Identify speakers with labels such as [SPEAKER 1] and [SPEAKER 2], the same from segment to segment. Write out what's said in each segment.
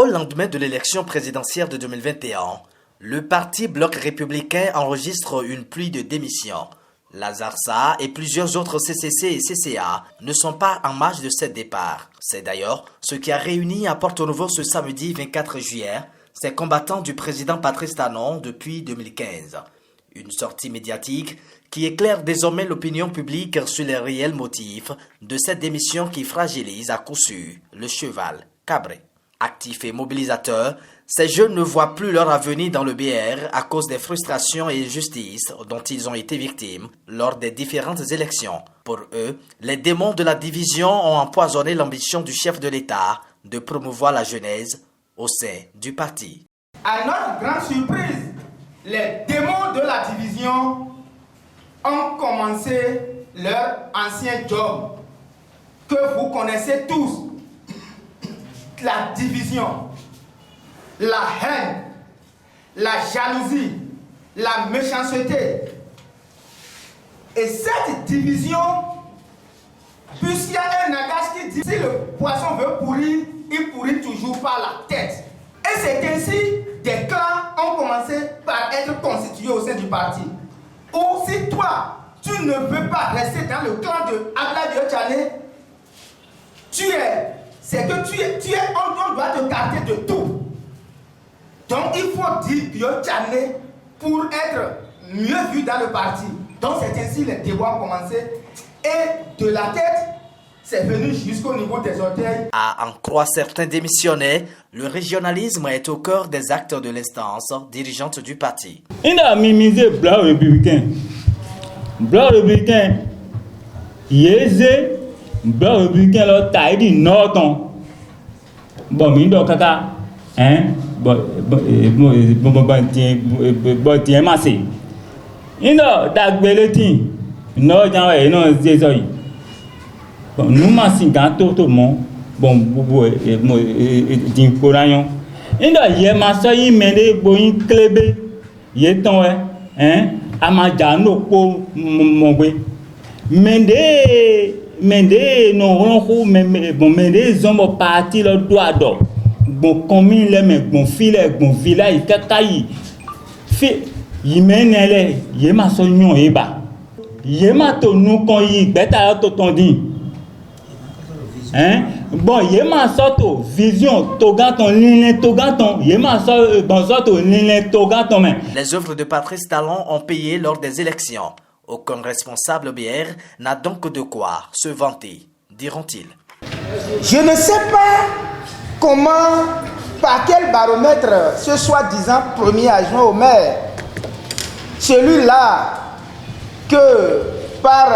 [SPEAKER 1] Au lendemain de l'élection présidentielle de 2021, le parti Bloc républicain enregistre une pluie de démissions. L'Azarsa et plusieurs autres CCC et CCA ne sont pas en marge de ce départ. C'est d'ailleurs ce qui a réuni à Porto-Novo ce samedi 24 juillet ces combattants du président Patrice Talon depuis 2015. Une sortie médiatique qui éclaire désormais l'opinion publique sur les réels motifs de cette démission qui fragilise à coup sûr le cheval cabré. Actifs et mobilisateurs, ces jeunes ne voient plus leur avenir dans le BR à cause des frustrations et injustices dont ils ont été victimes lors des différentes élections. Pour eux, les démons de la division ont empoisonné l'ambition du chef de l'État de promouvoir la genèse au sein du parti.
[SPEAKER 2] À notre grande surprise, les démons de la division ont commencé leur ancien job que vous connaissez tous. La division, la haine, la jalousie, la méchanceté. Et cette division, puisqu'il y a un adage qui dit si le poisson veut pourrir, il pourrit toujours par la tête. Et c'est ainsi des clans ont commencé par être constitués au sein du parti. Ou si toi, tu ne veux pas rester dans le clan de Abdoulaye Tchane, on doit te carter de tout. Donc il faut dire Bio Tchane pour être mieux vu dans le parti. Donc c'est ainsi les débats ont commencé. Et de la tête, c'est venu jusqu'au niveau des orteils.
[SPEAKER 1] À en croire certains démissionnaires, le régionalisme est au cœur des actes de l'instance dirigeante du parti.
[SPEAKER 3] Il a minimisé Blanc républicain. Blanc républicain, Yézé, Blanc républicain, là, taille du Nord. Bon, mindo kaka, hein, tiens, massé. Il a d'agbeletin, non, j'en non, désolé. Bon, nous massons tout le monde. Bon, d'un corayon. Il a y a massé, il m'a dit, bon, il clébé. Il est tombé, hein, à ma jano pour mon way. Mende non bon mende zombo parti le droit d'or bon commune les mais bon filet bon village kakayi fi yimenele yema sonyon eba yema to nu kon yi beta to tondi hein bon yema soto vision togaton ligne togaton yema so bon soto ligne togaton mais
[SPEAKER 1] les œuvres de Patrice Talon ont payé lors des élections. Aucun responsable BR n'a donc de quoi se vanter, diront-ils.
[SPEAKER 2] Je ne sais pas comment, par quel baromètre, ce soi-disant premier adjoint au maire, celui-là que par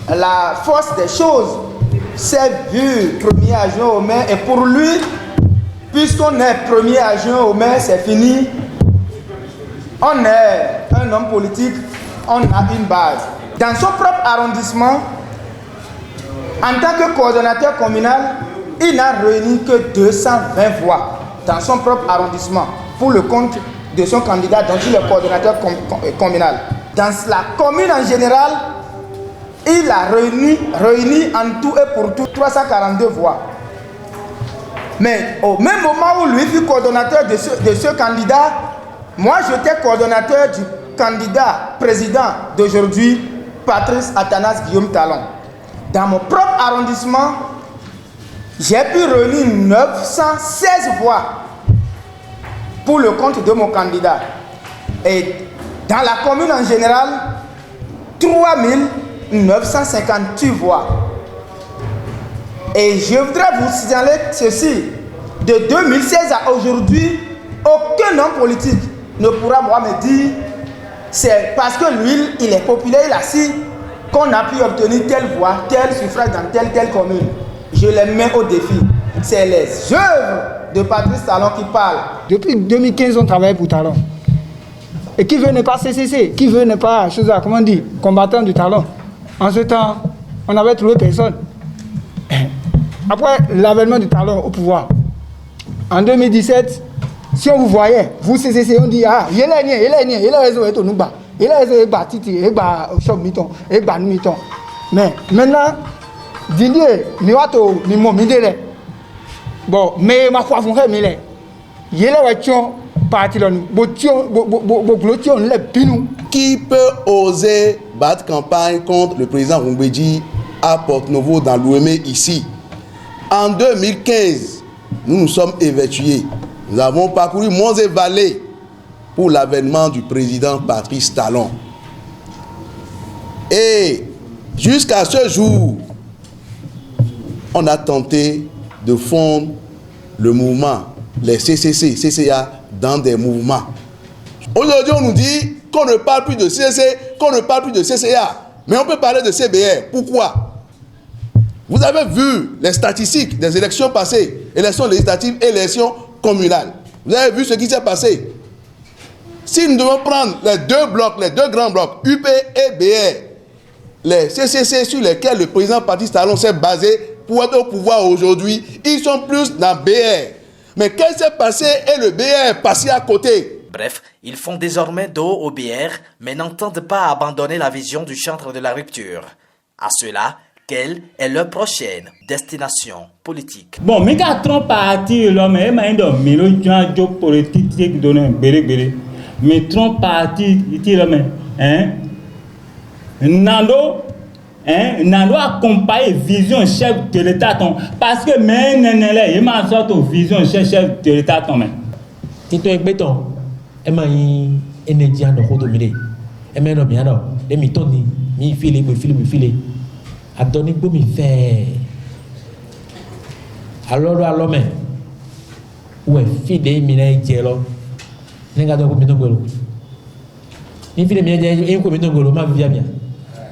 [SPEAKER 2] la force des choses s'est vu premier adjoint au maire, et pour lui, puisqu'on est premier adjoint au maire, c'est fini. On est un homme politique. On a une base. Dans son propre arrondissement, en tant que coordonnateur communal, il n'a réuni que 220 voix dans son propre arrondissement pour le compte de son candidat dont il est coordonnateur communal. Dans la commune en général, il a réuni en tout et pour tout 342 voix. Mais au même moment où lui fut coordonnateur de ce candidat, moi j'étais coordonnateur du candidat président d'aujourd'hui, Patrice Athanas Guillaume Talon. Dans mon propre arrondissement, j'ai pu réunir 916 voix pour le compte de mon candidat. Et dans la commune en général, 3958 voix. Et je voudrais vous signaler ceci. De 2016 à aujourd'hui, aucun homme politique ne pourra moi me dire c'est parce que lui, il est populaire, il a su qu'on a pu obtenir telle voix, tel suffrage dans telle commune. Je les mets au défi. C'est les œuvres de Patrice Talon qui parlent.
[SPEAKER 4] Depuis 2015, on travaille pour Talon. Et qui veut ne pas CCC, qui veut ne pas, comment on dit, combattant du Talon. En ce temps, on n'avait trouvé personne. Après l'avènement du Talon au pouvoir, en 2017, si on vous voyait, vous CCC, on dit ah, il a raison, il a raison, mais maintenant, Didier, bon mais ma foi fun he mi le yele wa tion parti là nous bo tion le pinu.
[SPEAKER 5] Qui peut oser battre campagne contre le président Rumbedji à Porto-Novo dans l'Ouémé ici? En 2015, nous nous sommes évertués. Nous avons parcouru monts et vallées pour l'avènement du président Patrice Talon. Et jusqu'à ce jour, on a tenté de fondre le mouvement, les CCC, CCA, dans des mouvements. Aujourd'hui, on nous dit qu'on ne parle plus de CCC, qu'on ne parle plus de CCA. Mais on peut parler de CBR. Pourquoi? Vous avez vu les statistiques des élections passées, élections législatives et élections communales. Vous avez vu ce qui s'est passé. Si nous devons prendre les deux blocs, les deux grands blocs, UP et BR, les CCC sur lesquels le président Patrice Talon s'est basé pour être au pouvoir aujourd'hui, ils sont plus dans BR. Mais qu'est-ce qui s'est passé et le BR est passé à côté?
[SPEAKER 1] Bref, ils font désormais dos au BR, mais n'entendent pas abandonner la vision du chantre de la rupture. À cela, quelle est leur prochaine destination politique?
[SPEAKER 3] Bon, mais quand on parti là, mais il y a un job politique qui donne béré. Mais Trump parti, il là, mais Nando accompagne vision chef de l'État parce que mais il m'a sorti vision chef de l'État mais.
[SPEAKER 6] Tito est béton. Emayi énergie en dehors de mire. Emayi no bien non. Les mitoni, mi file. Adoni bo mi fait. Alors mais. Ouais, file mine jelo. Nenga do ko mi tongolo. Mi file mi jelo, ko mi tongolo ma via bien.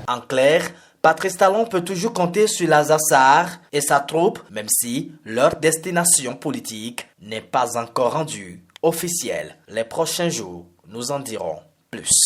[SPEAKER 1] En clair, Patrice Talon peut toujours compter sur Lazare Sarr et sa troupe, même si leur destination politique n'est pas encore rendue officielle. Les prochains jours nous en dirons plus.